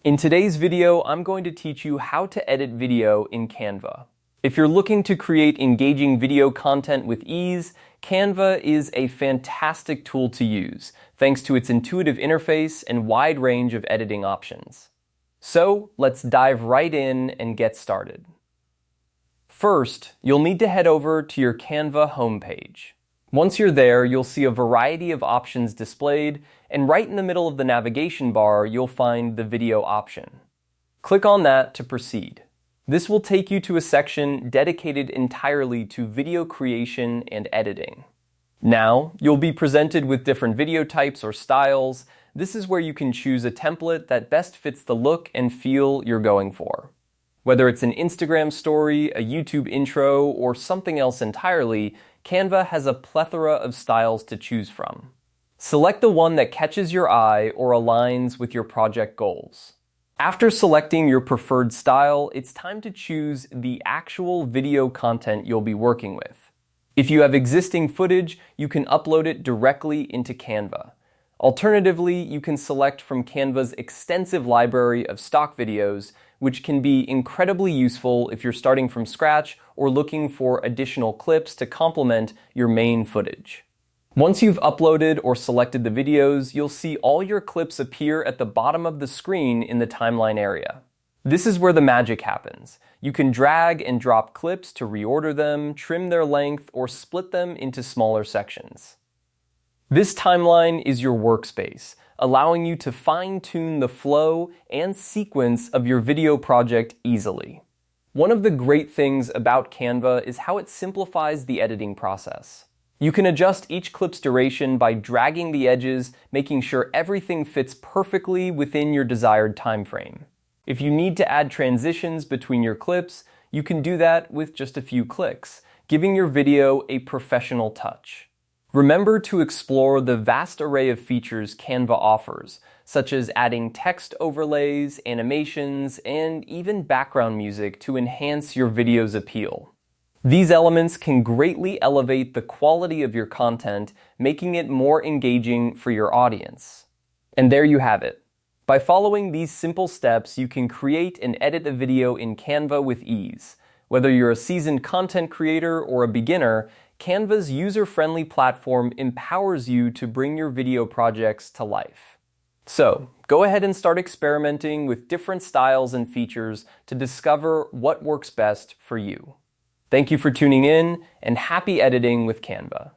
In today's video, I'm going to teach you how to edit video in Canva. If you're looking to create engaging video content with ease, Canva is a fantastic tool to use, thanks to its intuitive interface and wide range of editing options. So, let's dive right in and get started. First, you'll need to head over to your Canva homepage. Once you're there, you'll see a variety of options displayed, and right in the middle of the navigation bar, you'll find the video option. Click on that to proceed. This will take you to a section dedicated entirely to video creation and editing. Now, you'll be presented with different video types or styles. This is where you can choose a template that best fits the look and feel you're going for. Whether it's an Instagram story, a YouTube intro, or something else entirely, Canva has a plethora of styles to choose from. Select the one that catches your eye or aligns with your project goals. After selecting your preferred style, it's time to choose the actual video content you'll be working with. If you have existing footage, you can upload it directly into Canva. Alternatively, you can select from Canva's extensive library of stock videos, which can be incredibly useful if you're starting from scratch or looking for additional clips to complement your main footage. Once you've uploaded or selected the videos, you'll see all your clips appear at the bottom of the screen in the timeline area. This is where the magic happens. You can drag and drop clips to reorder them, trim their length, or split them into smaller sections. This timeline is your workspace, allowing you to fine-tune the flow and sequence of your video project easily. One of the great things about Canva is how it simplifies the editing process. You can adjust each clip's duration by dragging the edges, making sure everything fits perfectly within your desired time frame. If you need to add transitions between your clips, you can do that with just a few clicks, giving your video a professional touch. Remember to explore the vast array of features Canva offers, such as adding text overlays, animations, and even background music to enhance your video's appeal. These elements can greatly elevate the quality of your content, making it more engaging for your audience. And there you have it. By following these simple steps, you can create and edit a video in Canva with ease. Whether you're a seasoned content creator or a beginner, Canva's user-friendly platform empowers you to bring your video projects to life. So, go ahead and start experimenting with different styles and features to discover what works best for you. Thank you for tuning in, and happy editing with Canva.